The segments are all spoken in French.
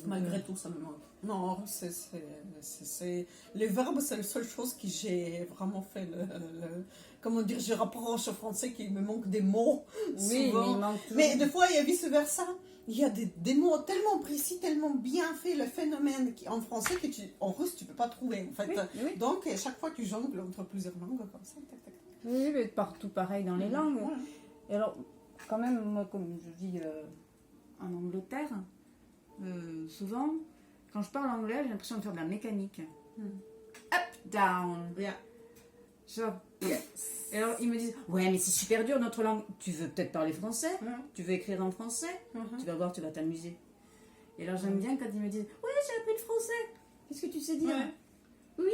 Malgré tout, ça me manque. Non, en russe, les verbes, c'est la seule chose que j'ai vraiment fait. Comment dire, je rapproche au français qu'il me manque des mots. Oui, souvent. mais il manque toujours. Mais des fois, il y a vice-versa. Il y a des mots tellement précis, tellement bien faits, le phénomène en français en russe, tu ne peux pas trouver. En fait. Oui, oui. Donc, à chaque fois, tu jongles entre plusieurs langues comme ça. Tac, tac, tac. Oui, mais partout pareil dans les langues. Voilà. Et alors, quand même, moi, comme je vis en Angleterre, souvent, quand je parle anglais, j'ai l'impression de faire de la mécanique. Up, down. Yeah. Genre, Yes. et alors, ils me disent, ouais, mais c'est super dur notre langue. Tu veux peut-être parler français? Mhm. Tu veux écrire en français? Mhm. Tu vas voir, tu vas t'amuser. Et alors, j'aime bien quand ils me disent, ouais, j'ai appris le français. Qu'est-ce que tu sais dire? Ouais.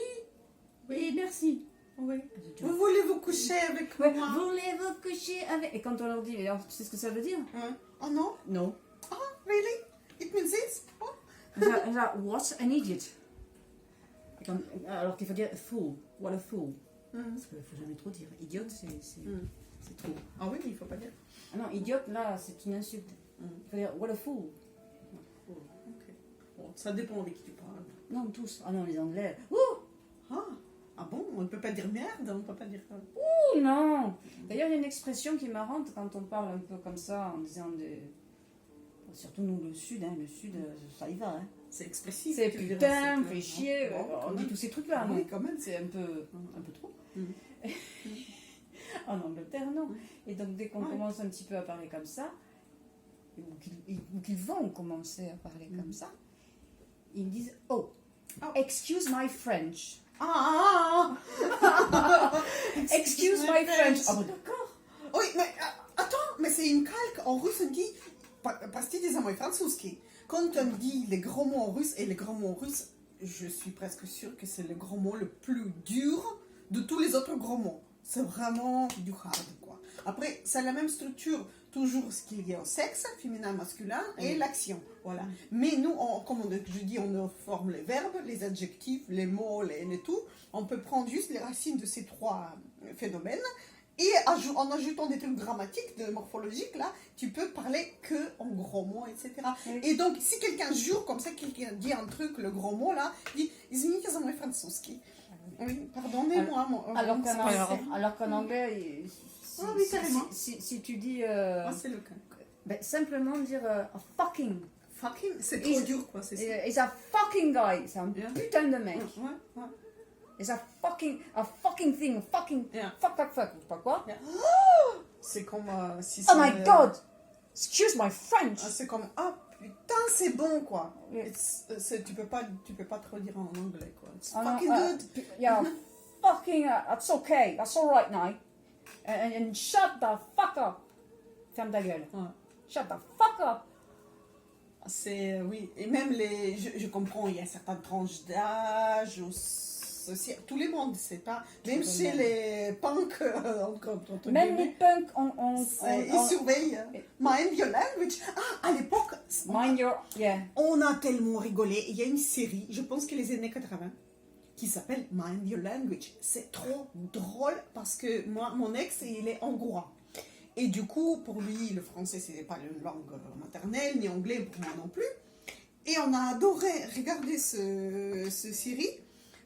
Oui, et merci. Oui. Je dis, Vous voulez vous coucher avec ouais, moi? voulez-vous coucher avec... Et quand on leur dit, alors, tu sais ce que ça veut dire? Hein? Oh non? Non. Oh, really? It means this? Oh. Genre, what an idiot. Alors qu'il faut dire fool. What a fool. Parce qu'il ne faut jamais trop dire. Idiote, c'est trop. Ah oui, il faut pas dire. Ah non, idiote, là, c'est une insulte. Il faut dire what a fool. Oh, ok. Bon, ça dépend avec qui tu parles. Non, tous. Ah non, les Anglais. Ouh, Ah bon? On ne peut pas dire merde, on ne peut pas dire... ouh, non. D'ailleurs, il y a une expression qui est marrante quand on parle un peu comme ça, en disant des... Surtout nous, le Sud, ça y va. Hein. C'est expressif. C'est tu veux dire, putain, c'est- fait chier. Bon, quand On dit même. tous ces trucs-là. Oui, non? quand même. C'est un peu trop. Mhm. En Angleterre, non. Et donc, dès qu'on Ouais. commence un petit peu à parler comme ça, ou qu'ils vont commencer à parler comme ça, ils me disent oh, excuse my French. Excuse my French. Ah, bon, d'accord. Oui, mais attends, mais c'est une calque. En russe, on dit простите за мой французский. Quand on dit les gros mots en russe, et les gros mots en russe, je suis presque sûre que c'est le gros mot le plus dur de tous les autres gros mots. C'est vraiment du hard, quoi. Après, c'est la même structure, toujours ce qu'il y a au sexe, féminin, masculin, et l'action. Voilà. Mais nous, je dis, on forme les verbes, les adjectifs, les mots, les tout. On peut prendre juste les racines de ces trois phénomènes. Et en ajoutant des trucs grammatiques, morphologiques, là, tu peux parler que en gros mots, etc. Oui. Et donc, si quelqu'un jure comme ça, quelqu'un dit un truc, le gros mot, là, dit « Извините за мой французский ». Oui, pardonnez-moi. Alors qu'en anglais, oui, carrément. si tu dis C'est le cas. ben, simplement dire a fucking. Fucking, c'est trop dur, quoi, c'est ça. It's a fucking guy. C'est un Yeah. putain de mec. Ouais. It's a fucking thing. Fucking. Yeah. Fuck. Je sais pas quoi. Yeah. C'est comme si Oh my god! Excuse my French! C'est comme putain, c'est bon, quoi. Yeah. Tu peux pas trop dire en anglais, quoi. It's Oh, no, fucking good. Yeah, fucking. That's okay. That's alright now. And shut the fuck up. Ferme ta gueule. Ouais. Shut the fuck up. Oui, et même je comprends, il y a certaines tranches d'âge, aussi, tous les mondes, c'est pas, même chez les punks, Même les punks, ils surveillent. Mind your language. À l'époque, mind your. Yeah. on a tellement rigolé. Il y a une série, je pense que les années 80, qui s'appelle Mind Your Language. C'est trop drôle parce que mon ex, il est hongrois. Et du coup, pour lui, le français, c'était pas une langue maternelle, ni anglais pour moi non plus. Et on a adoré regarder ce série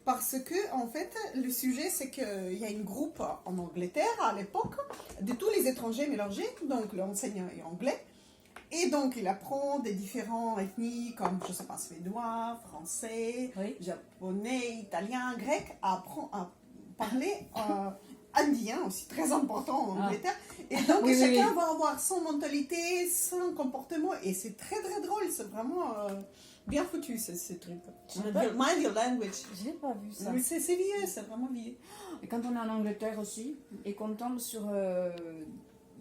parce que, en fait, le sujet, c'est qu'il y a une groupe en Angleterre à l'époque de tous les étrangers mélangés, donc l'enseignant est anglais. Et donc, il apprend des différents ethnies comme, je sais pas, suédois, français, Oui. japonais, italien, grec, à parler indien aussi, très important en Angleterre. Et donc, Oui, chacun oui. va avoir son mentalité, son comportement. Et c'est très, très drôle. C'est vraiment bien foutu, ce truc. Mind your language. J'ai pas vu ça. Mais c'est vieux, c'est vraiment vieux. Et quand on est en Angleterre aussi, et qu'on tombe sur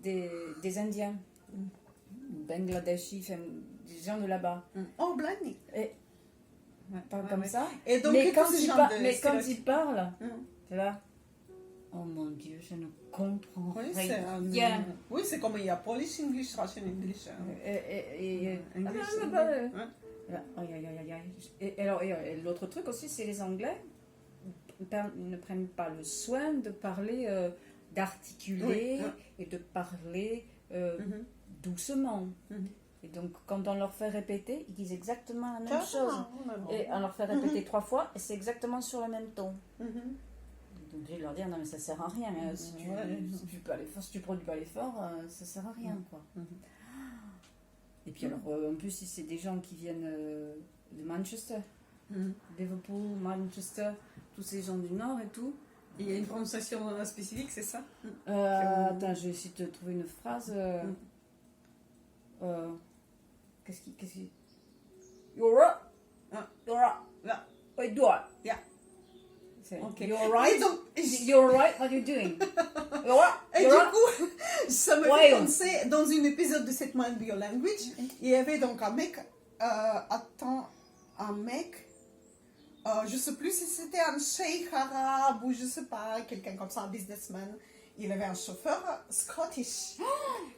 des Indiens, Bangladeshis, enfin, des gens de là-bas, Oh, blinding. et parlent comme ça. Et donc, Mais quand, ce ils, genre par- de mais quand stéréotypes. ils parlent, Hum. c'est là. Oh mon Dieu, je ne comprends Oui, rien. oui, c'est comme il y a Polish English, Russian English. English, Et alors, et l'autre truc aussi, c'est les Anglais ne prennent pas le soin de parler, d'articuler Oui. et de parler doucement. Et donc, quand on leur fait répéter, ils disent exactement la même chose. Oh, Et on leur fait répéter 3 fois, et c'est exactement sur le même ton. Donc, je vais leur dire, non, mais ça sert à rien. Si tu produis pas l'effort, ça sert à rien, quoi. Et puis, alors, en plus, si c'est des gens qui viennent de Manchester, Liverpool, Manchester, tous ces gens du Nord et tout. Il y a une prononciation spécifique, c'est ça? Attends, je vais essayer de trouver une phrase. Qu'est-ce qui... You're right. You're right. Yeah. Wait, do it. Yeah. Okay. You're right. Et donc, You're right. What are you doing? You're right. et You're du right. coup, ça me fait penser, dans une épisode de cette Mind Your Language, il y avait donc un mec, je sais plus si c'était un sheikh arabe ou je sais pas, quelqu'un comme ça, un businessman. Il avait un chauffeur scottish.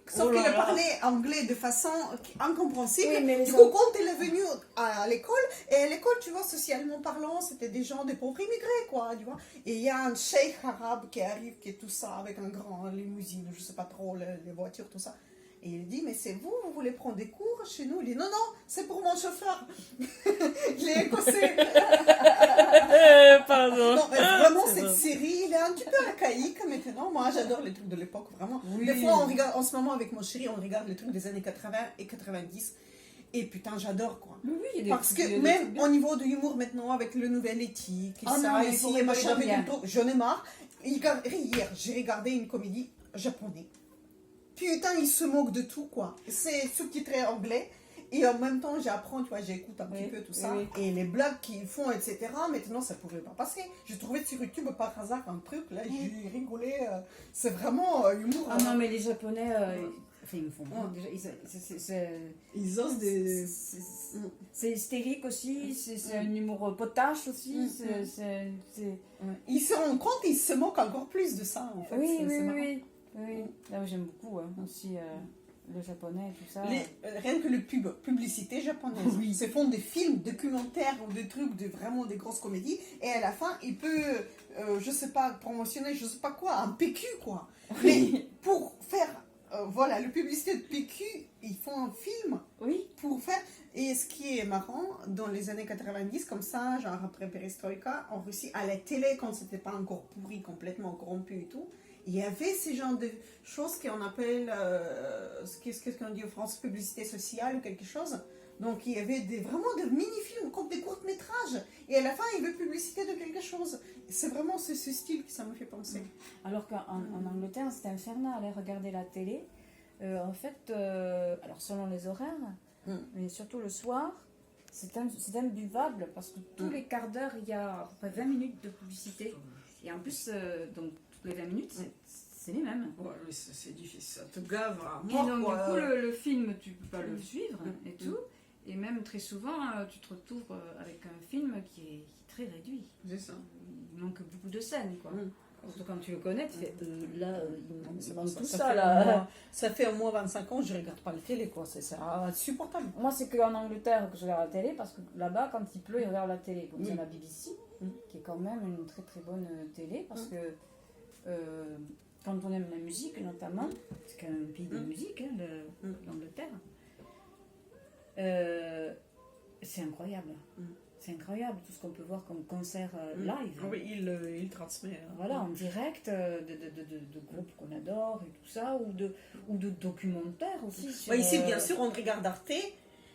Sauf qu'il parlait anglais de façon incompréhensible. Oui, mais du coup, quand il est venu à l'école, et à l'école, tu vois, socialement parlant, c'était des gens, des pauvres immigrés, quoi, tu vois. Et il y a un sheikh arabe qui arrive, qui est tout ça, avec un grand limousine, je sais pas trop, les voitures, tout ça. Et il dit, mais c'est vous voulez prendre des cours chez nous? Il dit, non, non, c'est pour mon chauffeur. Il est écossais. Pardon. Non, mais vraiment, cette série, il est un petit peu archaïque maintenant. Moi, j'adore les trucs de l'époque, vraiment. Oui. Des fois, on regarde, en ce moment, avec mon chéri, on regarde les trucs des années 80 et 90. Et putain, j'adore, quoi. Oui, il y a des Parce que même au niveau de l'humour maintenant, avec le nouvel éthique, et Ah ça, non, mais ici, faut et machin, regarder avec bien. une j'en ai marre. Hier, j'ai regardé une comédie japonaise. Putain, ils se moquent de tout, quoi. C'est sous-titré anglais. Et en même temps, j'apprends, tu vois, j'écoute un petit peu tout ça. Oui. Et les blagues qu'ils font, etc. Maintenant, ça ne pouvait pas passer. J'ai trouvé sur YouTube par hasard un truc, là, j'ai rigolé. C'est vraiment humour. Ah non, mais les Japonais, enfin, ils me font pas. Déjà, Ils osent des... c'est hystérique aussi, c'est un humour potache aussi. Ils se rendent compte, ils se moquent encore plus de ça, en fait. Oui, C'est oui, marrant. oui. Là, j'aime beaucoup aussi le japonais et tout ça. Rien que le publicité japonaise. Ils se font des films, documentaires ou des trucs, vraiment des grosses comédies. Et à la fin, il peut, je sais pas, promotionner, je sais pas quoi, un PQ, quoi. Mais pour faire, voilà, le publicité de PQ, ils font un film. Oui. Pour faire. Et ce qui est marrant, dans les années 90, comme ça, genre après Perestroïka, en Russie, à la télé, quand c'était pas encore pourri, complètement corrompu et tout, il y avait ces genres de choses qu'on appelle, qu'est-ce qu'on dit en France, publicité sociale ou quelque chose. Donc il y avait vraiment des mini-films, comme des courts-métrages. Et à la fin, il y avait publicité de quelque chose. C'est vraiment ce style que ça me fait penser. Alors qu'en Angleterre, c'était infernal, aller regarder la télé. En fait, alors selon les horaires, mais surtout le soir, c'est imbuvable parce que tous les quarts d'heure, il y a à peu près 20 minutes de publicité. Et en plus, donc toutes les 20 minutes, c'est les mêmes. Ouais, oui, c'est difficile, ça te gave à Et mort. donc, quoi. du coup, le film, tu peux pas le suivre et tout. Et même très souvent, tu te retrouves avec un film qui est très réduit. C'est ça. Il manque beaucoup de scènes, quoi. Surtout quand tu le connais, tu fais là, il manque tout ça ça, fait là. Ça fait au moins 25 ans que je regarde pas la télé, quoi. C'est insupportable. Moi, c'est qu'en Angleterre que je regarde la télé, parce que là-bas, quand il pleut, ils regardent la télé. Donc, il y a la BBC, qui est quand même une très très bonne télé, parce que quand on aime la musique, notamment, c'est quand même un pays de musique, hein, l'Angleterre, c'est incroyable. C'est incroyable tout ce qu'on peut voir comme concert live. Oui, il transmet. Voilà, en direct, de groupes qu'on adore et tout ça, ou de documentaires aussi. Sur, ici, bien sûr, on regarde Arte.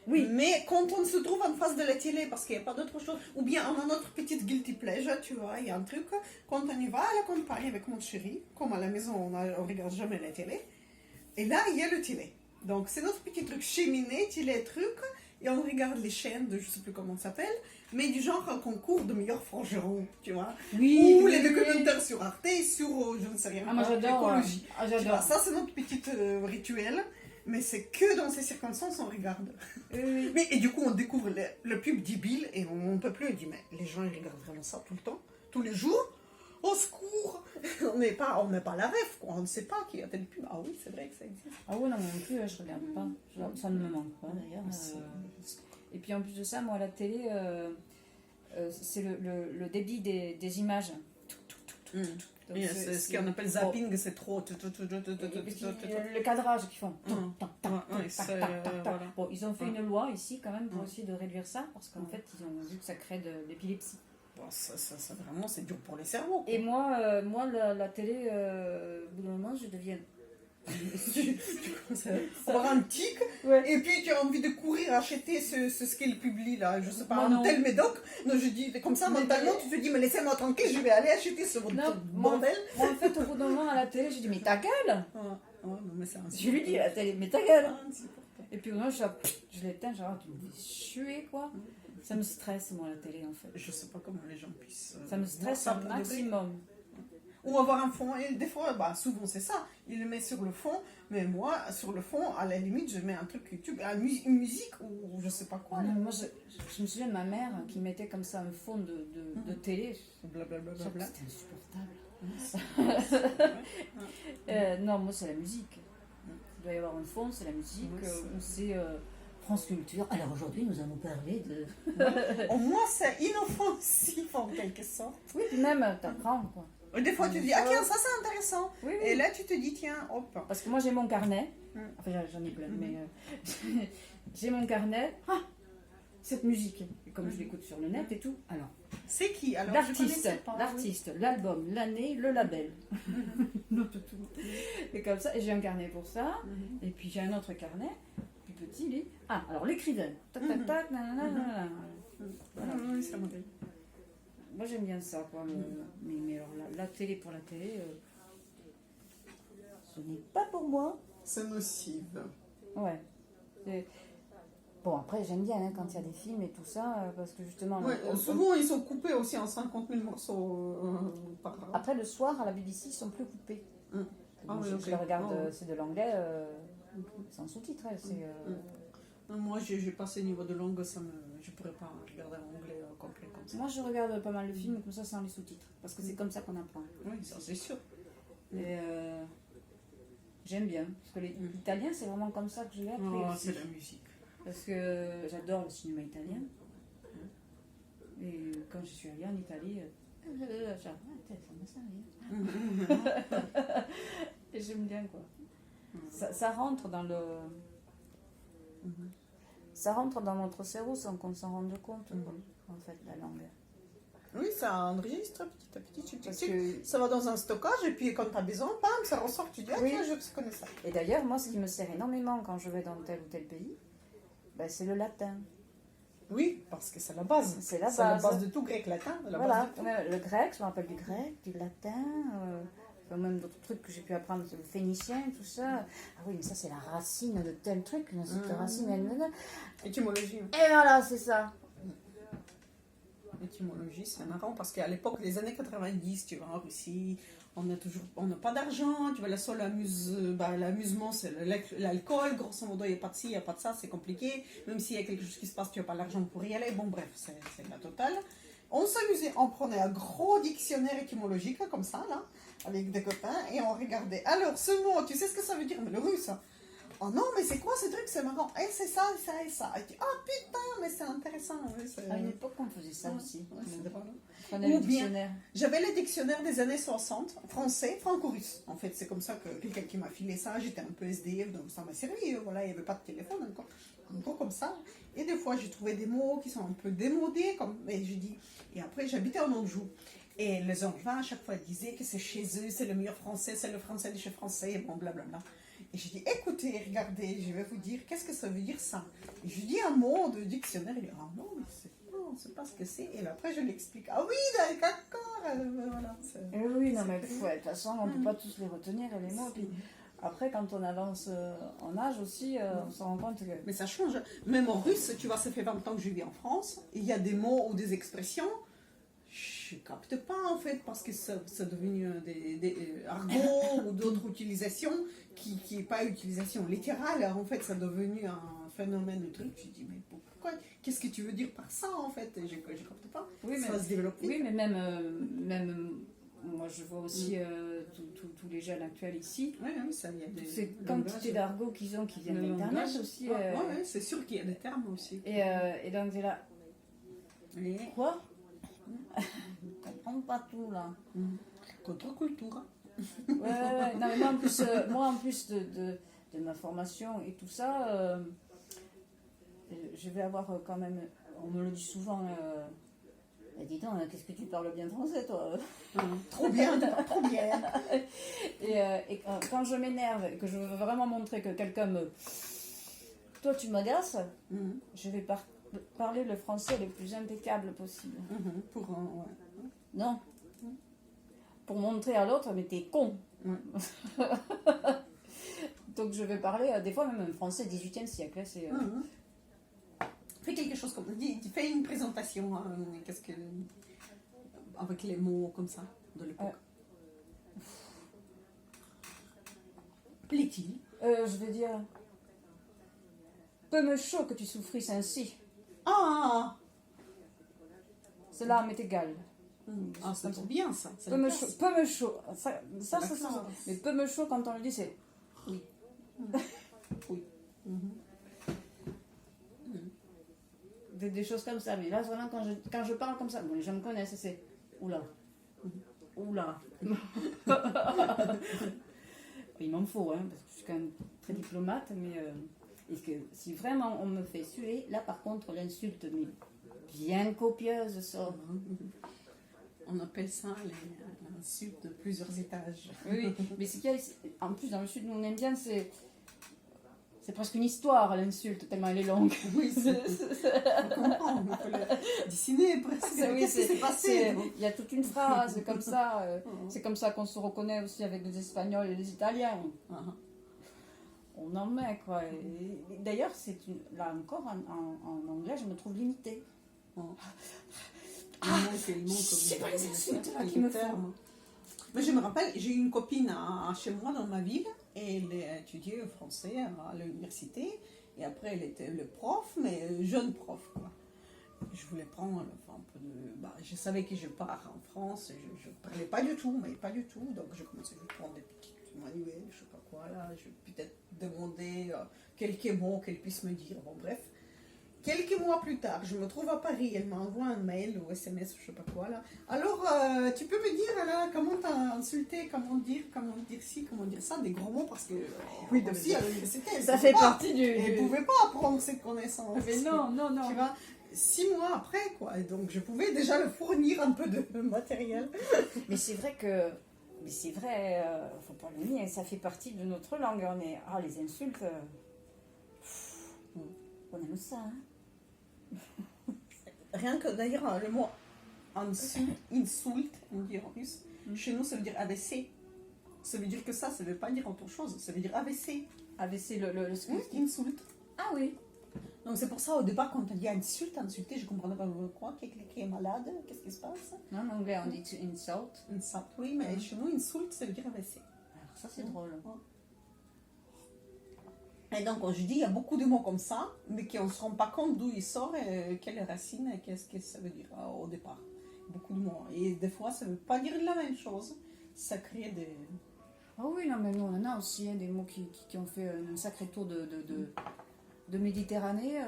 Oui. Mais quand on se trouve en face de la télé, parce qu'il n'y a pas d'autre chose, ou bien on a notre petite guilty pleasure, tu vois, il y a un truc, quand on y va à la campagne avec mon chéri, comme à la maison, on ne regarde jamais la télé, et là, il y a le télé. Donc, c'est notre petit truc cheminée, télé, truc, et on regarde les chaînes de, je ne sais plus comment ça s'appelle, mais du genre un concours de meilleurs forgerons, tu vois. Oui, ou les documentaires sur Arte, sur, je ne sais rien, moi j'adore. écologie. Ah, Tu vois, j'adore. ça, c'est notre petit rituel. Mais c'est que dans ces circonstances on regarde. Mais, et du coup, on découvre le pub débile et on ne peut plus. On dit, mais les gens, ils regardent vraiment ça tout le temps, tous les jours. Au secours. On n'est pas la ref, quoi. On ne sait pas qu'il y a tel pub. Ah oui, c'est vrai que ça existe. Ah oui, non, moi non plus, je regarde pas. Ça ne me manque pas, d'ailleurs. Et puis en plus de ça, moi, à la télé, c'est le débit des images. Donc, Et c'est ce qu'on appelle zapping, c'est trop. Le cadrage qu'ils font. Bon, ils ont fait une loi ici quand même pour essayer de réduire ça, parce qu'en fait, ils ont vu que ça crée de l'épilepsie. Bon, ça, vraiment, c'est dur pour les cerveaux. Et moi, la télé, au bout d'un moment, je deviens... Avoir un tic, et puis tu as envie de courir acheter ce qu'il publie là, je sais pas, un tel médoc. Non, je dis comme ça, mentalement, tu te dis, mais laissez-moi tranquille, je vais aller acheter ce bordel. Moi, en fait, au bout d'un moment, à la télé, je dis, mais ta gueule! Non, mais Je lui dis à la télé, mais ta gueule! Et puis moi, je l'éteins, genre, tu me fais suer, quoi. Ça me stresse, moi, la télé, en fait. Je sais pas comment les gens puissent. Ça me stresse un maximum. Ou avoir un fond, et des fois, souvent c'est ça, il le met sur le fond, mais moi, sur le fond, à la limite, je mets un truc YouTube, une musique, ou je sais pas quoi. Non, moi, je me souviens de ma mère qui mettait comme ça un fond de télé. Blablabla. C'était insupportable. Non, moi, c'est la musique. Il doit y avoir un fond, c'est la musique, ou c'est France Culture. Alors aujourd'hui, nous allons parler de... Au moins, c'est inoffensif en quelque sorte. Oui, puis même, t'apprends, quoi. Des fois, tu te dis, ah tiens, ça c'est intéressant. Oui. Et là, tu te dis, tiens, hop. Parce que moi, j'ai mon carnet. Enfin, j'en ai plein, mais j'ai mon carnet. Ah, cette musique. Et comme je l'écoute sur le net et tout, alors. C'est qui alors? L'artiste, l'album, l'année, le label. Et comme ça, et j'ai un carnet pour ça. Et puis j'ai un autre carnet, plus petit, lui. Ah, alors l'écrivain. Tac, tac, tac, nanana. Voilà. Oui, ça m'arrive. Moi j'aime bien ça, quoi. Mais alors la télé pour la télé, ce n'est pas pour moi. C'est nocive. Ouais. Bon, après j'aime bien quand il y a des films et tout ça, parce que justement... souvent ils sont coupés aussi en 50 000 morceaux par... Après le soir à la BBC ils sont plus coupés. Je le regarde, c'est de l'anglais, sans sous-titres. Moi j'ai pas ce niveau de langue, je pourrais pas regarder en anglais complet comme ça. Moi je regarde pas mal de films comme ça sans les sous-titres, parce que c'est comme ça qu'on apprend. Oui, ça c'est sûr. Et j'aime bien, parce que l'italien c'est vraiment comme ça que je l'ai appris. C'est la musique. Parce que j'adore le cinéma italien. Et quand je suis allée en Italie, et j'aime bien, quoi. Ça rentre dans le... Ça rentre dans notre cerveau sans qu'on s'en rende compte, en fait, la langue. Oui, ça enregistre petit à petit. Ça va dans un stockage et puis quand tu as besoin, bam, ça ressort, tu dis, ah tiens, je connais ça. Et d'ailleurs, moi, ce qui me sert énormément quand je vais dans tel ou tel pays, c'est le latin. Oui, parce que c'est la base. C'est la base de tout grec-latin. Voilà, le grec, je me rappelle du grec, du latin... même d'autres trucs que j'ai pu apprendre, le phénicien, tout ça. Ah oui, mais ça, c'est la racine de tel truc. Cette racine, étymologie. Et voilà, c'est ça. Étymologie, c'est marrant parce qu'à l'époque, les années 90, tu vois, en Russie, on n'a pas d'argent. Tu vois, le seul l'amusement, c'est l'alcool. Grosso modo, il n'y a pas de ci, il n'y a pas de ça, c'est compliqué. Même s'il y a quelque chose qui se passe, tu n'as pas l'argent pour y aller. Bon, bref, c'est la totale. On s'amusait, on prenait un gros dictionnaire étymologique, comme ça, là, avec des copains, et on regardait. Alors, ce mot, tu sais ce que ça veut dire? Mais le russe. Oh non, mais c'est quoi ce truc? C'est marrant. Et c'est ça, et ça, et ça. Et tu dis, ah putain, mais c'est intéressant. À une époque, on faisait ça aussi. C'est drôle. On avait le dictionnaire. J'avais le dictionnaire des années 60, français, franco-russe. En fait, c'est comme ça que quelqu'un qui m'a filé ça, j'étais un peu SDF, donc ça m'a servi. Voilà, il n'y avait pas de téléphone encore. Un peu comme ça. Et des fois, j'ai trouvé des mots qui sont un peu démodés. Et je dis, et après, j'habitais en Anjou. Et les Angevins, à chaque fois, disaient que c'est chez eux, c'est le meilleur français, c'est le français de chez français, et bon, blablabla. Et je dis, écoutez, regardez, je vais vous dire, qu'est-ce que ça veut dire ça? Et je dis un mot de dictionnaire, il dit, ah non, mais on ne sait pas ce que c'est. Et après, je l'explique, ah oui, d'accord, voilà. Oui, non, mais de toute façon, on ne peut pas tous les retenir, les mots. Puis après, quand on avance en âge aussi, on se rend compte que... Mais ça change. Même en russe, tu vois, ça fait 20 ans que je vis en France, il y a des mots ou des expressions, je ne capte pas en fait, parce que c'est devenu des argots ou d'autres utilisations qui n'est pas utilisation littérale. En fait, c'est devenu un phénomène de truc. Je dis, mais pourquoi? Qu'est-ce que tu veux dire par ça en fait? Je ne capte pas. Oui, ça va se développer. Oui, mais même moi je vois aussi tous les jeunes actuels ici. Oui, ça y a des. C'est quantité d'argots qu'ils ont qui viennent d'Internet aussi. Oui, c'est sûr qu'il y a des termes aussi. Et donc, c'est là. Quoi? Je ne comprends pas tout là. Contre-culture. Ouais. Non, mais moi, en plus de ma formation et tout ça, je vais avoir quand même, on me le dit souvent, dis donc, qu'est-ce que tu parles bien français, toi? Trop bien, trop bien. Et quand je m'énerve et que je veux vraiment montrer que quelqu'un me... Toi, tu m'agaces, je vais parler le français le plus impeccable possible. Pour Non. Pour montrer à l'autre, mais t'es con. Donc je vais parler, des fois même un français 18e siècle. C'est, Fais quelque chose comme... Fais une présentation, avec les mots comme ça, de l'époque. Plaît-il? Je vais dire... Peu me chaud que tu souffrisses ainsi. Ah! Cela m'est égal. Ah, c'est trop bien ça. Peu me chaud. Ça, mais peu me chaud, quand on le dit, c'est... Oui. Oui. Des choses comme ça. Mais là, vraiment, quand je parle comme ça, bon, les gens me connaissent, c'est... Oula. Oula. Il m'en faut, hein, parce que je suis quand même très diplomate, mais... Et que si vraiment on me fait suer, là par contre l'insulte mais bien copieuse sort. On appelle ça l'insulte de plusieurs étages. Oui, mais ce qu'il y a en plus dans le sud, nous on aime bien, c'est presque une histoire l'insulte, tellement elle est longue. Oui, on comprend, on peut le dessiner presque. Qu'est-ce qui s'est passé? Il y a toute une phrase comme ça, c'est comme ça qu'on se reconnaît aussi avec les Espagnols et les Italiens. On en met quoi. Et d'ailleurs, là encore en anglais, je me trouve limitée. C'est pas les insultes là qui me font. Mais je me rappelle, j'ai une copine chez moi dans ma ville et elle étudiait français à l'université et après elle était le prof, mais jeune prof quoi. Je voulais prendre un peu de... je savais que je pars en France, je ne parlais pas du tout, mais pas du tout, donc je commençais à prendre des petits manuels, je sais pas quoi là, je vais peut-être demander quelques mots qu'elle puisse me dire, bon bref. Quelques mois plus tard, je me trouve à Paris, elle m'envoie un mail ou SMS, je sais pas quoi là. Alors, tu peux me dire là, comment t'as insulté, comment dire ci, comment dire ça, des gros mots parce que oui, aussi à l'université, ça fait partie du... Elle pouvait pas apprendre ces connaissances. Mais non. Tu vois, 6 mois après quoi, et donc je pouvais déjà le fournir un peu de matériel. Mais c'est vrai que... Mais c'est vrai, faut pas le nier, ça fait partie de notre langue. On est... les insultes, on aime ça. Rien que d'ailleurs, le mot insulte, on dit en russe, chez nous ça veut dire AVC. Ça veut dire que ça veut pas dire autre chose, ça veut dire AVC. AVC, le insulte. Ah oui. Donc c'est pour ça au départ quand on dit insulter, je comprenais pas quoi, qui est malade, qu'est-ce qui se passe? Non, en anglais on dit insult. Insult, oui, mais chez nous insulte ça veut dire AVC. Alors ça c'est drôle. Et donc je dis il y a beaucoup de mots comme ça, mais qu'on ne se rend pas compte d'où ils sortent, quelle racine, et qu'est-ce que ça veut dire au départ. Beaucoup de mots. Et des fois ça ne veut pas dire la même chose, ça crée des... Ah oui, non mais nous on en a aussi des mots qui ont fait un sacré tour de Méditerranée,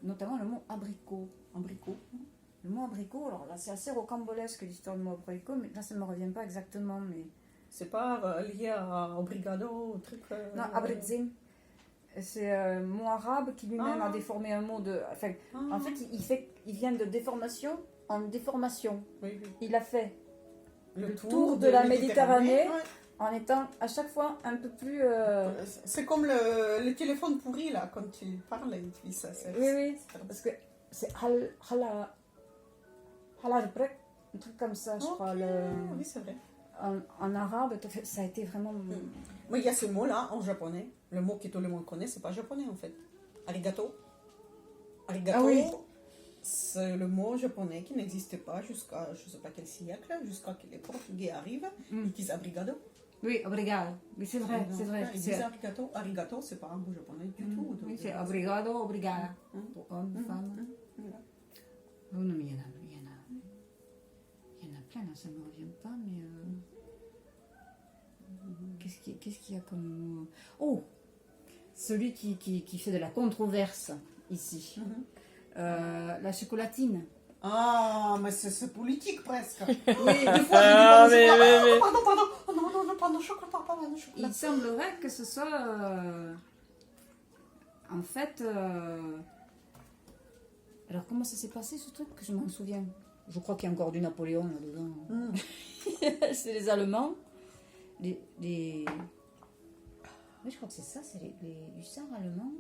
notamment le mot abricot. Le mot abricot, alors là c'est assez rocambolesque l'histoire du mot abricot, mais là ça ne me revient pas exactement. Mais... C'est pas lié au brigado, au truc... Non, abritzim. C'est un mot arabe qui lui-même a déformé un mot de... Enfin, en fait, il vient de déformation en déformation. Oui. Il a fait le tour de la Méditerranée. En étant à chaque fois un peu plus... C'est comme le téléphone pourri, là, quand il parle, il dit ça. Oui, parce que c'est halarbrek, un truc comme ça, je crois. Oui, c'est vrai. En arabe, ça a été vraiment... Mais il y a ce mot-là en japonais. Le mot que tout le monde connaît, c'est pas japonais, en fait. Arigato. C'est le mot japonais qui n'existait pas jusqu'à, je sais pas quel siècle, jusqu'à que les Portugais arrivent, ils disent abrigado. Oui, obrigado. Oui, c'est vrai. Ils disent arigato. Arigato, c'est pas un mot japonais du tout. Oui, c'est obrigado, obrigada. Pour homme, femme. Oh non, mais il y en a plein, là, ça ne me revient pas, mais... Qu'est-ce qu'il y a comme mot? Oh, celui qui fait de la controverse ici. La chocolatine. Ah, mais c'est politique presque. Oui, Des fois, je dis Ah, pain au chocolat. mais- Ah, pardon, pardon. Oh, non, non, non, pain au chocolat, pain au chocolat. il semblerait que ce soit... en fait... alors, comment ça s'est passé ce truc que je m'en souviens? Je crois qu'il y a encore du Napoléon là-dedans. Mm. C'est les Allemands. Oui, je crois que c'est ça, c'est les hussards allemands.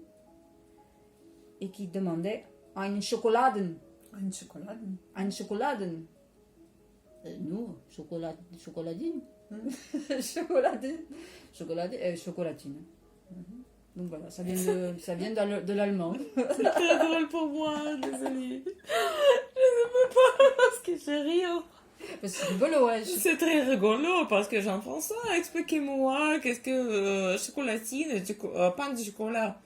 Et qui demandaient une Schokoladen. Une chocolat. Ein Schokoladen. Nous, chocoladine. Chocoladine. Chocolatine. Donc voilà, ça vient de l'allemand. C'est très drôle pour moi, désolée. Je ne peux pas parce que je ris. C'est rigolo, ouais. C'est très rigolo parce que Jean-François, expliquez-moi qu'est-ce que chocolatine, pain de chocolat.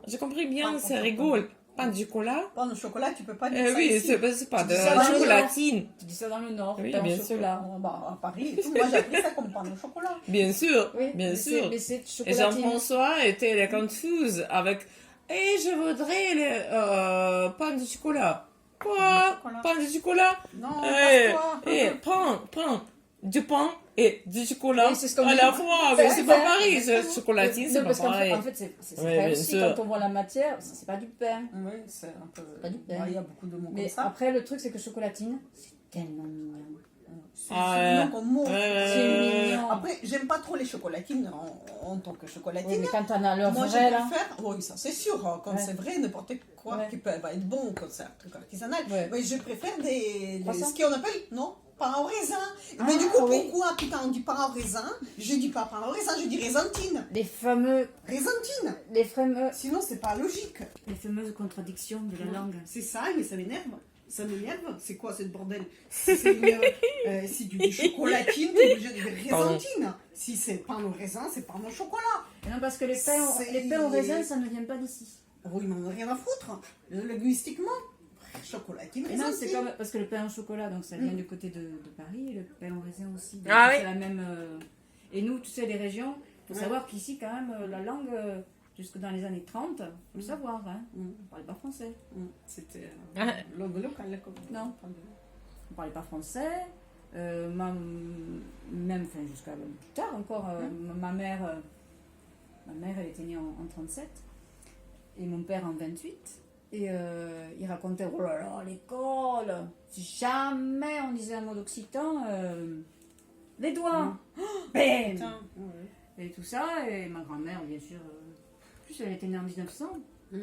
J'ai compris bien, Pain, c'est pain, rigolo. Pain de chocolat. Pain au chocolat, tu peux pas dire ça Oui, ici. c'est pas de dis ça dans le chocolatine. Tu dis ça dans le Nord, Oui, pain bien au sûr. chocolat. Bah, à Paris et tout, moi j'ai appris ça comme pain au chocolat. Bien sûr, Oui, bien mais sûr. mais c'est Et chocolatine. Jean-François était confuse avec et je voudrais le pain de chocolat. Quoi? chocolat. Pain de chocolat? Non, Eh, passe-toi. pain, du pain et du chocolat Oui, c'est ce qu'on à dit. la fois. Mais c'est pas pareil, chocolatine, Non, c'est pas parce qu'en fait, pareil. en fait, c'est Oui, vrai bien aussi, sûr. quand on voit la matière, c'est pas du pain. Oui, c'est un peu. Pas du pain. Ouais, il y a beaucoup de mots Mais comme ça. après, le truc, c'est que chocolatine, c'est tellement mignon. C'est Ah, mignon comme mot. C'est mignon. Après, j'aime pas trop les chocolatines en tant que Oui, chocolatine. mais quand on a leur Moi, je vrai, là. préfère, oui, ça c'est sûr, hein, quand Ouais. c'est vrai, n'importe quoi Ouais. qui peut être bon, quand c'est un truc artisanal. Ouais. Mais je préfère Croissant. ce qu'on appelle, non, pain au raisin. Ah, Mais du coup, oui. pourquoi, putain, on dit pain au raisin? Je dis pas pain au raisin, je dis raisantine. Les fameuses Sinon, c'est pas logique. contradictions de la langue. C'est ça, mais ça m'énerve. Ça m'énerve. C'est quoi ce bordel? Si c'est du chocolatine, tu es obligé de dire raisantine. Si c'est pain au raisin, c'est pain au chocolat. Non, parce que les pains au raisin, ça ne vient pas d'ici. Oui, mais on n'a rien à foutre. Linguistiquement, chocolatine, Et non, c'est raisantine. comme parce que le pain au chocolat, donc ça vient du côté de Paris, et le pain au raisin aussi. Donc Ah oui. c'est la même. Et nous, tu sais, les régions, il faut Ouais. savoir qu'ici, quand même, la langue, jusque dans les années 30, il faut le savoir, hein, Mm. on ne parlait pas français. C'était Ah. langue locale. Comme... Non. On ne parlait pas français. Même enfin, jusqu'à plus tard encore, ma mère, elle était née en 37 et mon père en 28. Et il racontait, oh là là, l'école, si jamais on disait un mot d'occitan, les doigts, bam, Putain, ouais. et tout ça. Et ma grand-mère, bien sûr, plus elle était née en 1900. Mm.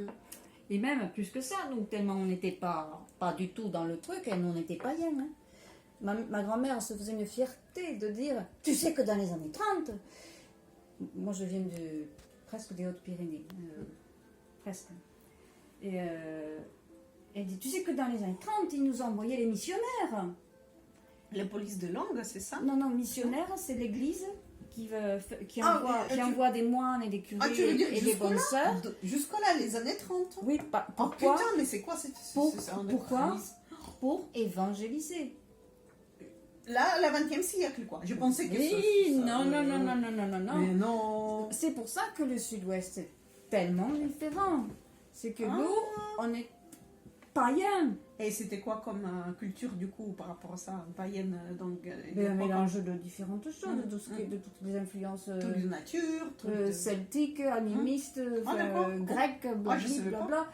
Et même plus que ça, donc tellement on n'était pas du tout dans le truc, et nous on n'était pas rien. Hein. Ma grand-mère se faisait une fierté de dire, tu sais que dans les années 30, moi je viens presque des Hautes-Pyrénées, presque. Et elle dit, tu sais que dans les années 30, ils nous ont envoyé les missionnaires. La police de langue, c'est ça? Non, missionnaires, c'est l'église qui Ah, envoie des moines et des curés Ah, tu veux dire et des bonnes sœurs. Jusqu'à-là, les années 30. Oui, Oh pourquoi putain, mais c'est quoi cette... Pourquoi Pour évangéliser. Là, la 20e siècle, quoi. Je pensais que Oui, ça- non. Mais non. C'est pour ça que le sud-ouest est tellement différent. C'est que Ah. nous, on est païens. Et c'était quoi comme culture, du coup, par rapport à ça? Païenne, donc... Mais un mélange de différentes choses, Mm. de toutes les influences Truc de nature, truc de... celtiques, animistes, d'accord. grecques, je savais pas. blabla.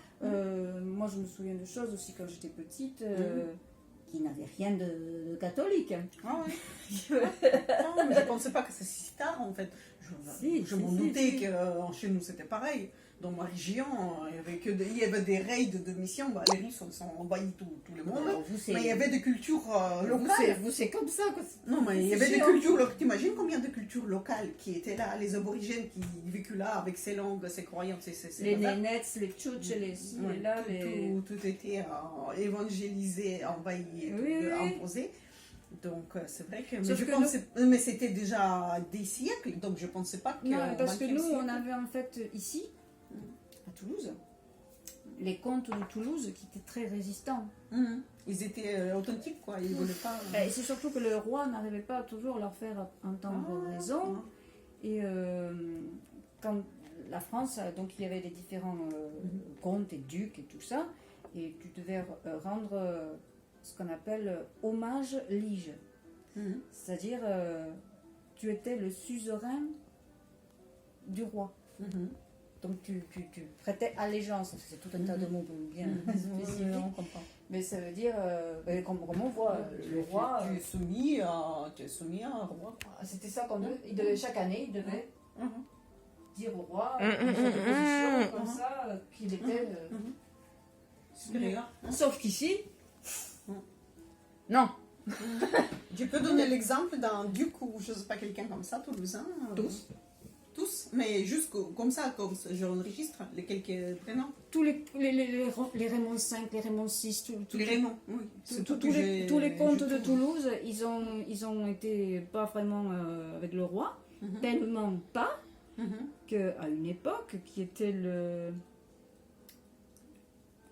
Moi, je me souviens de choses aussi quand j'étais petite qui n'avaient rien de catholique. Ah ouais. Non, mais je pensais pas que c'est si tard, en fait. Je m'en doutais que chez nous, c'était pareil. Dans ma région, il y avait des raids de mission. Bah, les Russes ont envahi tout le monde. Mais il y avait des cultures locales. Vous, c'est comme ça. Quoi. Non, mais il y C'est avait des chiant. cultures locales. T'imagines combien de cultures locales qui étaient là, les aborigènes qui vécu là avec ses langues, ses croyances, Les bazars. nénettes, les tchouches, les ci, Ouais, les là, les... tout était évangélisé, envahi, imposé. Donc c'est vrai que... Mais, Sauf je que pensais, mais c'était déjà des siècles, donc je pensais pas que... Non, au parce que 20e nous, siècle- on avait en fait ici, à Toulouse, les comtes de Toulouse qui étaient très résistants. Mhm. Ils étaient authentiques, quoi. Ils voulaient pas... Et c'est surtout que le roi n'arrivait pas toujours à leur faire entendre raison. Et quand la France, donc il y avait les différents comtes et ducs et tout ça, et tu devais rendre ce qu'on appelle hommage lige. C'est-à-dire, tu étais le suzerain du roi. Donc tu prêtais allégeance, c'est tout un tas de mots bien spécifiques. On comprend. Mais ça veut dire, comme on voit, le roi... Tu es soumis à un roi. C'était ça qu'on devait, chaque année, il devait dire au roi, dans sa position, comme ça, qu'il était... Supérieur. Sauf qu'ici, non. Tu peux donner l'exemple d'un duc ou je sais pas, quelqu'un comme ça, toulousain. Tous, mais juste comme ça, comme je enregistre les quelques prénoms. Tous les Raymond V, les Raymond VI, Les Raymond, oui. tous les comtes de Toulouse, ils ont été pas vraiment avec le roi, tellement pas qu'à une époque qui était le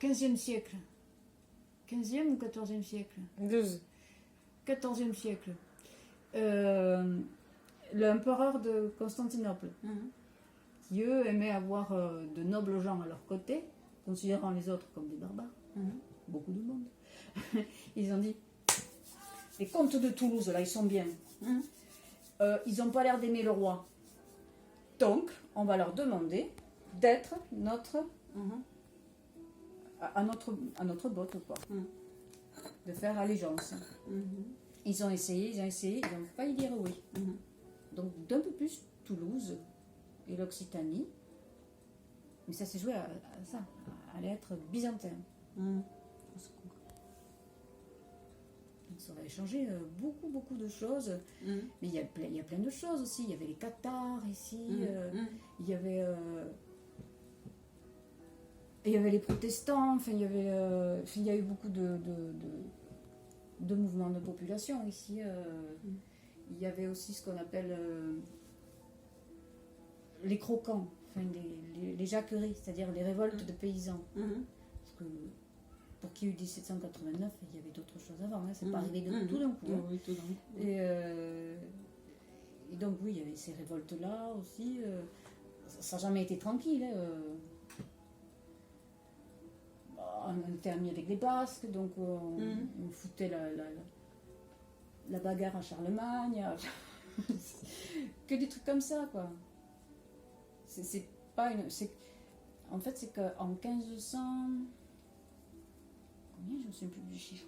15e siècle, 15e ou 14e siècle 12. 14e siècle. L'empereur de Constantinople, qui eux aimaient avoir de nobles gens à leur côté, considérant les autres comme des barbares, beaucoup de monde. Ils ont dit, les comtes de Toulouse, là, ils sont bien. Ils n'ont pas l'air d'aimer le roi. Donc, on va leur demander d'être à notre botte, quoi. De faire allégeance. Ils ont essayé, ils ont failli dire oui. Donc d'un peu plus Toulouse et l'Occitanie, mais ça s'est joué à ça, à l'être byzantin. Donc ça aurait changé beaucoup de choses, mais il y a plein de choses aussi. Il y avait les Cathares ici, il y avait les protestants, enfin il y a eu beaucoup de mouvements de population ici. Il y avait aussi ce qu'on appelle les croquants, enfin les jacqueries, c'est-à-dire les révoltes de paysans. Parce que pour qu'il y ait eu 1789, il y avait d'autres choses avant, hein, c'est pas arrivé tout d'un coup. Oui, tout d'un coup. Et donc oui, il y avait ces révoltes-là aussi. Ça n'a jamais été tranquille. On était amis avec les Basques, donc on foutait la bagarre à Charlemagne, que des trucs comme ça, quoi. C'est pas une... En fait, c'est qu'en 1500... Combien? Je me souviens plus du chiffre.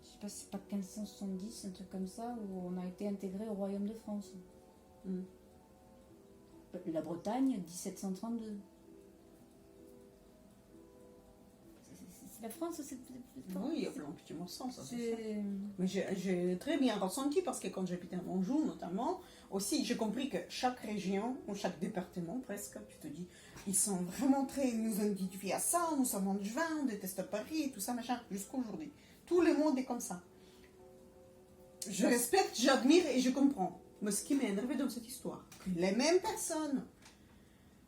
Je sais pas si c'est pas 1570, un truc comme ça, où on a été intégré au Royaume de France. La Bretagne, 1732. La France, c'est... Oui, il y a plein de petits morceaux, ça. Mais j'ai très bien ressenti parce que quand j'habitais à Anjou, notamment, aussi, j'ai compris que chaque région, ou chaque département presque, tu te dis, ils sont vraiment très, nous identifiés à ça, nous sommes en juin, on déteste Paris et tout ça, machin, jusqu'à aujourd'hui. Tout le monde est comme ça. Je respecte, j'admire et je comprends. Mais ce qui m'a énervé dans cette histoire, que les mêmes personnes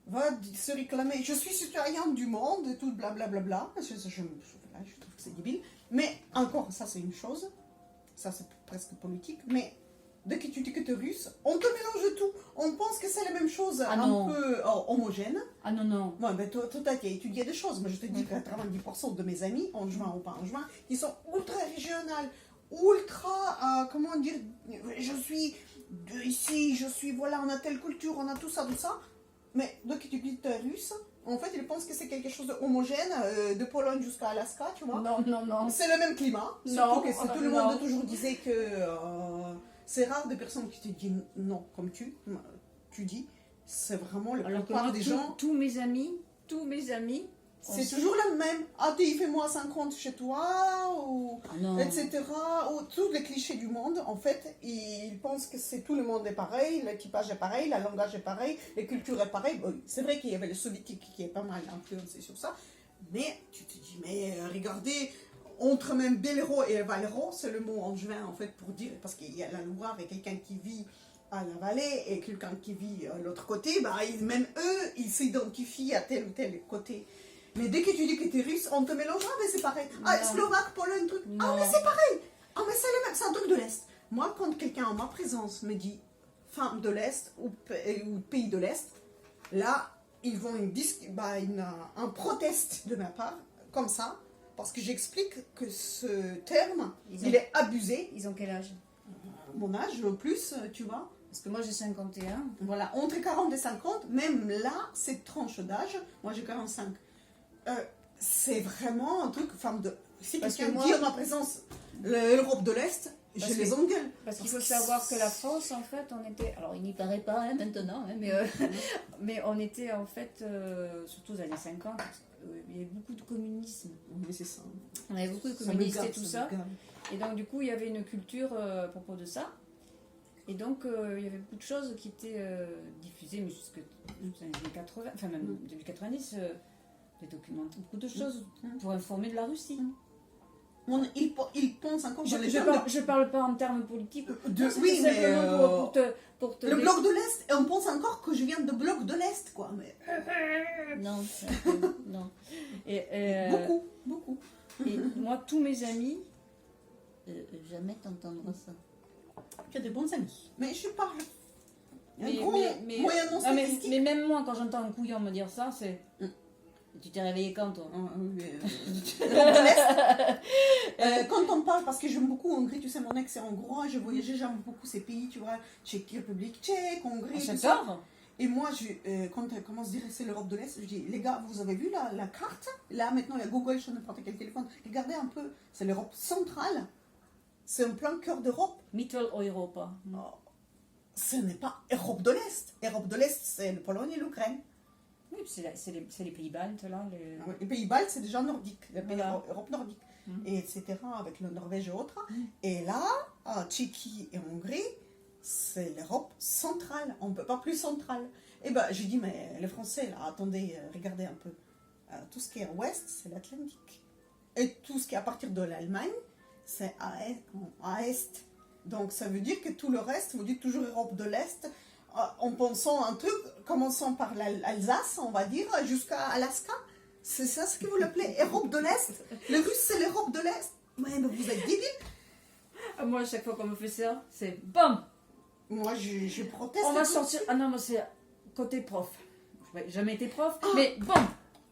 va se réclamer, je suis citoyen du monde et tout, blablabla. Je trouve que c'est débile. Mais encore, ça c'est une chose, ça c'est presque politique, mais dès que tu dis que tu es russe, on te mélange tout. On pense que c'est la même chose, peu homogène. Ah non. Ouais, ben toi, tu as étudié des choses, mais je te dis que 90% de mes amis, en juin ou pas en juin, ils sont ultra régionales, ultra, comment dire, je suis de ici, je suis, voilà, on a telle culture, on a tout ça. Mais dès que tu dis que tu es russe, en fait, ils pensent que c'est quelque chose de homogène, de Pologne jusqu'à Alaska, tu vois. Non. C'est le même climat. Surtout que tout le monde toujours disait que c'est rare des personnes qui te disent non, comme tu dis. C'est vraiment la plupart des gens. Tous mes amis, c'est toujours la même. Ah, fais-moi 50 chez toi, ou etc. Ou tous les clichés du monde, en fait, ils pensent que c'est tout le monde est pareil, l'équipage est pareil, le langage est pareil, les cultures est pareil. Bon, c'est vrai qu'il y avait le soviétique qui est pas mal influencé sur ça, mais tu te dis, mais regardez, entre même Belero et Valero, c'est le mot en juin, en fait, pour dire, parce qu'il y a la Loire et quelqu'un qui vit à la vallée et quelqu'un qui vit à l'autre côté, bah, même eux, ils s'identifient à tel ou tel côté. Mais dès que tu dis que tu es russe, on te mélange, mais c'est pareil. Ah, Slovaque, Pologne, truc. Ah, mais c'est pareil. Ah, mais c'est le même, c'est un truc de l'Est. Moi, quand quelqu'un en ma présence me dit femme de l'Est ou pays de l'Est, là, ils vont un proteste de ma part comme ça, parce que j'explique que ce terme, Ils ont- il est abusé. Ils ont quel âge? Mon âge, plus, tu vois. Parce que moi j'ai 51. Voilà, entre 40 et 50, même là, cette tranche d'âge, moi j'ai 45. C'est vraiment un truc, si Parce quelqu'un que moi- dit en ma présence l'Europe de l'Est, je Parce les que- engueule. Parce qu'il faut savoir que la France, en fait, on était... Alors, il n'y paraît pas hein, maintenant, hein, mais on était, en fait, surtout aux années 50, il y avait beaucoup de communisme. Oui, c'est ça. On avait beaucoup de Ça me communistes gave, et tout me ça. gave. Et donc, du coup, il y avait une culture à propos de ça. Et donc, il y avait beaucoup de choses qui étaient diffusées, mais jusqu'aux années 80, enfin même début 90, des documents, beaucoup de choses pour informer de la Russie. Il pense encore dans les Je parle pas en termes politiques. De- C'était oui, mais, simplement pour te le bloc de l'Est, et on pense encore que je viens de bloc de l'Est, quoi. Mais Non, non. Et, beaucoup. et moi, tous mes amis, jamais t'entendre ça. Tu as des bons amis. Mais je parle. Mais- Un gros mais- moyennement Ah, mais statistique. même moi, quand j'entends un couillon me dire ça, c'est. Tu t'es réveillé quand, toi? L'Europe de l'Est. Quand on parle, parce que j'aime beaucoup Hongrie, tu sais, mon ex est hongrois, je voyageais, j'aime beaucoup ces pays, tu vois, Tchéquie, République tchèque, Hongrie, tout ça. J'adore. Et moi, quand elle commence à dire c'est l'Europe de l'Est, je dis, les gars, vous avez vu la carte? Là, maintenant, il y a Google sur n'importe quel téléphone. Regardez un peu, c'est l'Europe centrale. C'est un plein cœur d'Europe. Mitteleuropa. Oh, ce n'est pas Europe de l'Est. Europe de l'Est, c'est la Pologne et l'Ukraine. Oui, c'est les pays baltes, là. Les pays baltes, c'est déjà nordique, les pays Voilà. Europe nordique, et etc., avec le Norvège et autres. Et là, Tchéquie et Hongrie, c'est l'Europe centrale. On ne peut pas plus centrale. Et ben, j'ai dit, mais les Français, là, attendez, regardez un peu. Tout ce qui est ouest, c'est l'Atlantique. Et tout ce qui est à partir de l'Allemagne, c'est à est. Donc, ça veut dire que tout le reste, vous dites toujours Europe de l'Est, en pensant un truc, commençant par l'Alsace, on va dire, jusqu'à Alaska. C'est ça ce que vous l'appelez, Europe de l'Est. Le russe, c'est l'Europe de l'Est. Mais vous êtes débile. Moi, à chaque fois qu'on me fait ça, c'est BAM! Moi, je proteste. On va sortir. Ah non, moi, c'est côté prof. Je n'ai jamais été prof, mais bon!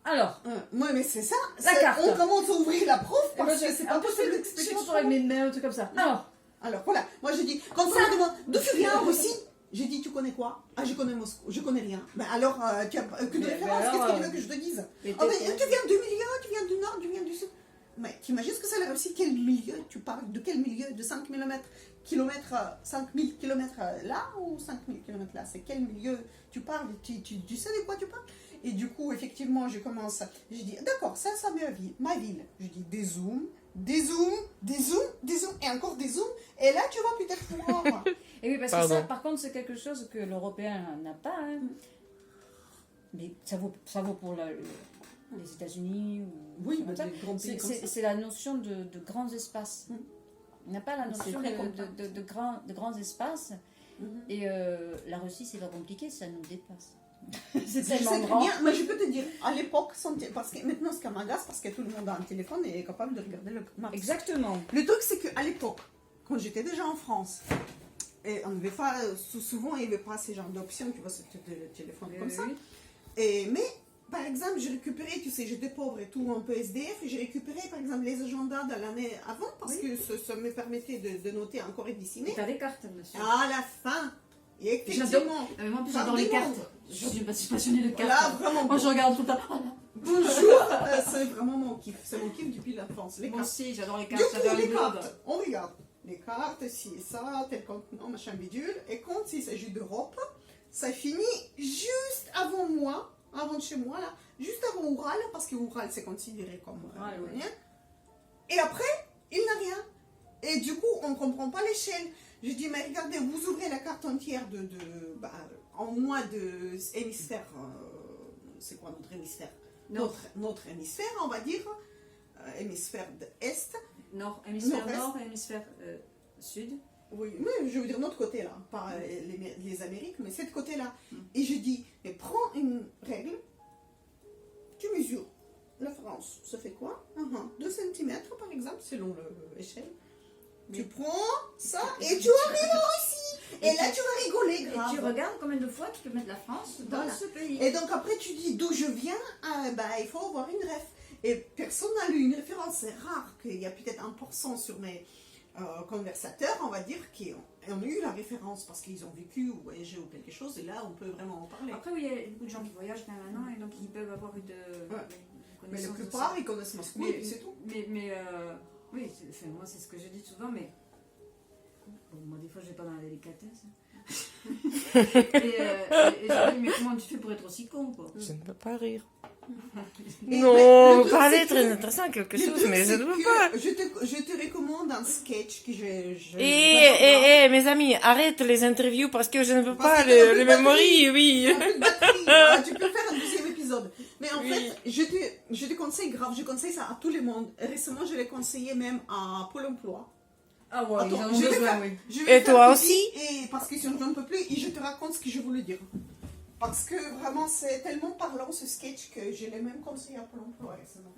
Alors, Moi, mais c'est ça. La carte. On commence à ouvrir la prof parce que c'est pas un peu possible je d'expliquer suis toujours autrement. avec mes mains, un truc comme ça. Alors voilà, moi je dis, quand on me demande d'où tu viens en Russie, j'ai dit, tu connais quoi? Ah, je connais Moscou, je connais rien. Ben alors, tu as que de Mais référence, alors, qu'est-ce que tu veux que je te dise? mais Oh, mais t'es- tu viens du milieu, tu viens du nord, tu viens du sud. Mais t'imagines ce que c'est la Russie? Quel milieu? Tu parles de quel milieu? De 5 km, 5000 km là ou 5000 km là? C'est quel milieu tu parles? Tu sais de quoi tu parles? Et du coup, effectivement, je commence, je dis, d'accord, ça c'est ma ville. Je dis des zooms, et encore des zooms, et là tu vas peut-être voir. Et oui, parce Pardon. que ça, par contre, c'est quelque chose que l'Européen n'a pas. Hein. Mais ça vaut pour les États-Unis ou Oui, comme ça. des grands pays comme ça. C'est la notion de grands espaces. On n'a pas la C'est notion très compact. de grands espaces. Et la Russie, c'est pas compliqué, ça nous dépasse. C'est Je sais tellement très grand. bien, mais je peux te dire, à l'époque, parce que maintenant ce qui m'agace, parce que tout le monde a un téléphone et est capable de regarder le map. Exactement. Le truc, c'est qu'à l'époque, quand j'étais déjà en France, et on n'avait pas, souvent il n'y avait pas ces genres d'options, tu vois, c'était des téléphones comme ça. Oui. Mais, par exemple, j'ai récupéré, tu sais, j'étais pauvre et tout, un peu SDF, et j'ai récupéré, par exemple, les agendas de l'année avant, parce que ça me permettait de noter encore et dessiner. Et t'as des cartes, monsieur. À la fin, et J'adore. effectivement, Ah, mais moi, en plus, Par j'adore les du cartes. monde. Je suis passionnée de cartes. là, vraiment, Moi, je regarde tout le temps. Oh, là. bonjour, c'est vraiment mon kiff, c'est mon kiff depuis l'enfance, les Moi cartes. aussi, j'adore les Du cartes. coup, J'adore les les globes. cartes, on regarde les cartes, ci et ça, tel contenant, machin bidule, et quand il s'agit d'Europe, ça finit juste avant moi, avant de chez moi, là, juste avant Oural, parce que Oural c'est considéré comme Ouais. rien. Et après, il n'a rien. Et du coup, on ne comprend pas l'échelle. Je dis, mais regardez, vous ouvrez la carte entière en moins de hémisphère. C'est quoi notre hémisphère? Notre hémisphère, on va dire, hémisphère d'Est. Nord, hémisphère Nord-est. nord et hémisphère sud. Oui, mais je veux dire notre côté là, pas les Amériques, mais cette côté-là. Et je dis, mais prends une règle, tu mesures. La France, ça fait quoi? 2 cm par exemple, selon l'échelle. Tu prends ça et tu arrives aussi. Et là, tu vas rigoler Et grave. tu regardes combien de fois tu peux mettre la France dans Voilà. ce pays. Et donc après, tu dis d'où je viens, il faut avoir une ref. Et personne n'a lu une référence. C'est rare qu'il y a peut-être 1% sur mes conversateurs, on va dire, qui ont eu la référence parce qu'ils ont vécu ou voyagé ou quelque chose. Et là, on peut vraiment en parler. Après, oui, il y a beaucoup de gens qui voyagent maintenant et donc ils peuvent avoir une Mais la connaissance de plupart, ça. ils connaissent Moscou et puis c'est tout. Oui, moi, c'est ce que je dis souvent, mais bon, moi, des fois, je vais pas dans la délicatesse. et je dis, mais comment tu fais pour être aussi con, quoi? Je ne peux pas rire. Et- Non, mais le truc, parler c'est très que- intéressant quelque le chose, truc, mais je c'est ne peux que pas. Je te recommande un sketch que je Mes amis, arrête les interviews parce que je ne peux Parce pas que t'as plus le de batterie. mémoriser, oui. Un peu de batterie, voilà, tu peux faire un deuxième épisode. Mais en Oui. fait, je te conseille grave, je conseille ça à tout le monde. Récemment, je l'ai conseillé même à Pôle emploi. Ah ouais, Attends, ils en ont je vais besoin, faire- oui. je vais Et faire toi pipi aussi Et parce que sinon, je n'en peux plus et je te raconte ce que je voulais dire. Parce que vraiment, c'est tellement parlant ce sketch que je l'ai même conseillé à Pôle emploi récemment.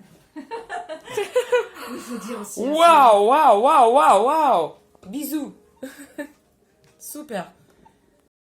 Il faut dire aussi. Waouh, waouh, waouh, waouh, waouh. Bisous. Super.